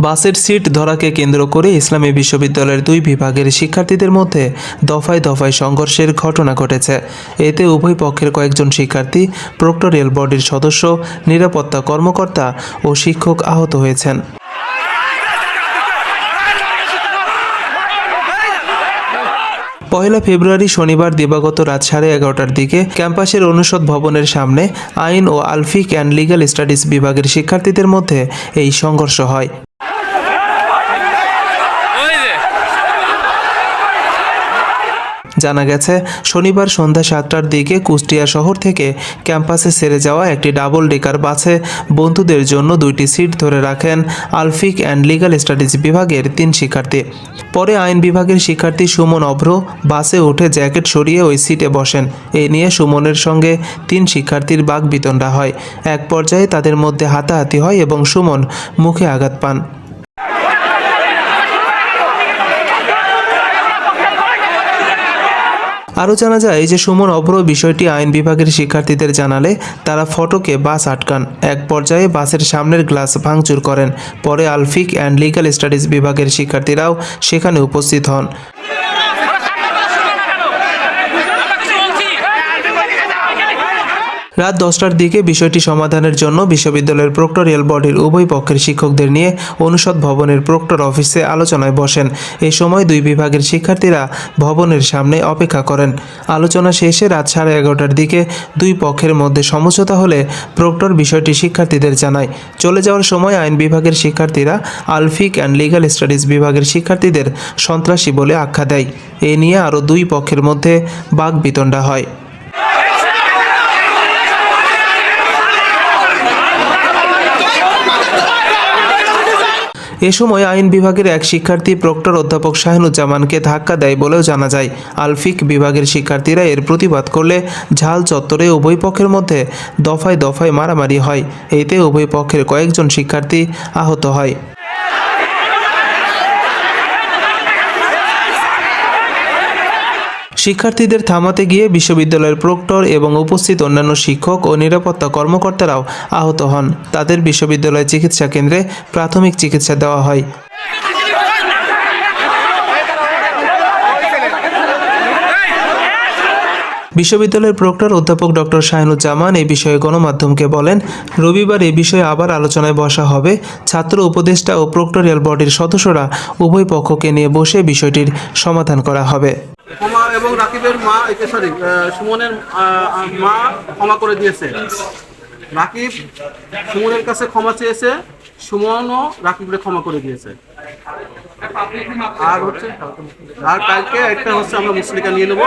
বাসের সিট ধরাকে কেন্দ্র করে ইসলামী বিশ্ববিদ্যালয়ের দুই বিভাগের শিক্ষার্থীদের মধ্যে দফায় দফায় সংঘর্ষের ঘটনা ঘটেছে। এতে উভয় পক্ষের কয়েকজন শিক্ষার্থী, প্রক্টরিয়াল বডির সদস্য, নিরাপত্তা কর্মকর্তা ও শিক্ষক আহত হয়েছেন। পহেলা ফেব্রুয়ারি শনিবার দিবাগত রাত 11:30টার দিকে ক্যাম্পাসের অনুষদ ভবনের সামনে আইন ও আলফিক অ্যান্ড লিগ্যাল স্টাডিজ বিভাগের শিক্ষার্থীদের মধ্যে এই সংঘর্ষ হয়। জানা গেছে, শনিবার সন্ধ্যা 7টার দিকে কুষ্টিয়া শহর থেকে ক্যাম্পাসে ছেড়ে যাওয়া একটি ডাবল ডেকার বাসে বন্ধুদের জন্য 2টি সিট ধরে রাখেন আলফিক অ্যান্ড লিগ্যাল স্টাডিজ বিভাগের 3 শিক্ষার্থী। পরে আইন বিভাগের শিক্ষার্থী সুমন অভ্র বাসে উঠে জ্যাকেট সরিয়ে ওই সিটে বসেন। এ নিয়ে সুমনের সঙ্গে 3 শিক্ষার্থীর বাকবিতণ্ডা হয়। এক পর্যায়ে তাদের মধ্যে হাতাহাতি হয় এবং সুমন মুখে আঘাত পান। আরও জানা যায় যে সুমন অভ্র বিষয়টি আইন বিভাগের শিক্ষার্থীদের জানালে তারা ফটকে বাস আটকান। এক পর্যায়ে বাসের সামনের গ্লাস ভাঙচুর করেন। পরে আলফিক অ্যান্ড লিগ্যাল স্টাডিজ বিভাগের শিক্ষার্থীরাও সেখানে উপস্থিত হন। রাত 10টার দিকে বিষয়টি সমাধানের জন্য বিশ্ববিদ্যালয়ের প্রক্টরিয়াল বডির উভয় পক্ষের শিক্ষকদের নিয়ে অনুষদ ভবনের প্রক্টর অফিসে আলোচনায় বসেন। এই সময় দুই বিভাগের শিক্ষার্থীরা ভবনের সামনে অপেক্ষা করেন। আলোচনা শেষে রাত 11:30টার দিকে দুই পক্ষের মধ্যে সমঝোতা হলে প্রক্টর বিষয়টি শিক্ষার্থীদের জানায়। চলে যাওয়ার সময় আইন বিভাগের শিক্ষার্থীরা আলফিক অ্যান্ড লিগ্যাল স্টাডিজ বিভাগের শিক্ষার্থীদের সন্ত্রাসী বলে আখ্যা দেয়। এ নিয়ে আরও দুই পক্ষের মধ্যে বাকবিতণ্ডা হয়। এ সময় আইন বিভাগের এক শিক্ষার্থী প্রক্টর অধ্যাপক শাহিনুজ্জামানকে ধাক্কা দেয় বলেও জানা যায়। আলফিক বিভাগের শিক্ষার্থীরা এর প্রতিবাদ করলে ঝাল চত্বরে উভয় পক্ষের মধ্যে দফায় দফায় মারামারি হয়। এতে উভয় পক্ষের কয়েকজন শিক্ষার্থী আহত হয়। শিক্ষার্থীদের থামাতে গিয়ে বিশ্ববিদ্যালয়ের প্রক্টর এবং উপস্থিত অন্যান্য শিক্ষক ও নিরাপত্তা কর্মকর্তারাও আহত হন। তাদের বিশ্ববিদ্যালয় চিকিৎসা কেন্দ্রে প্রাথমিক চিকিৎসা দেওয়া হয়। বিশ্ববিদ্যালয়ের প্রক্টর অধ্যাপক ডক্টর শাহিনুজ্জামান এই বিষয়ে গণমাধ্যমকে বলেন, রবিবার এ বিষয়ে আবার আলোচনায় বসা হবে। ছাত্র উপদেষ্টা ও প্রক্টরিয়াল বডির সদস্যরা উভয় পক্ষকে নিয়ে বসে বিষয়টির সমাধান করা হবে। ক্ষমা এবং রাকিবের মা সুমনের মা ক্ষমা করে দিয়েছে। রাকিব সুমনের কাছে ক্ষমা চেয়েছে, সুমনও রাকিবের ক্ষমা করে দিয়েছে। আর কালকে একটা আমরা মুসলিকা নিয়ে নেবো।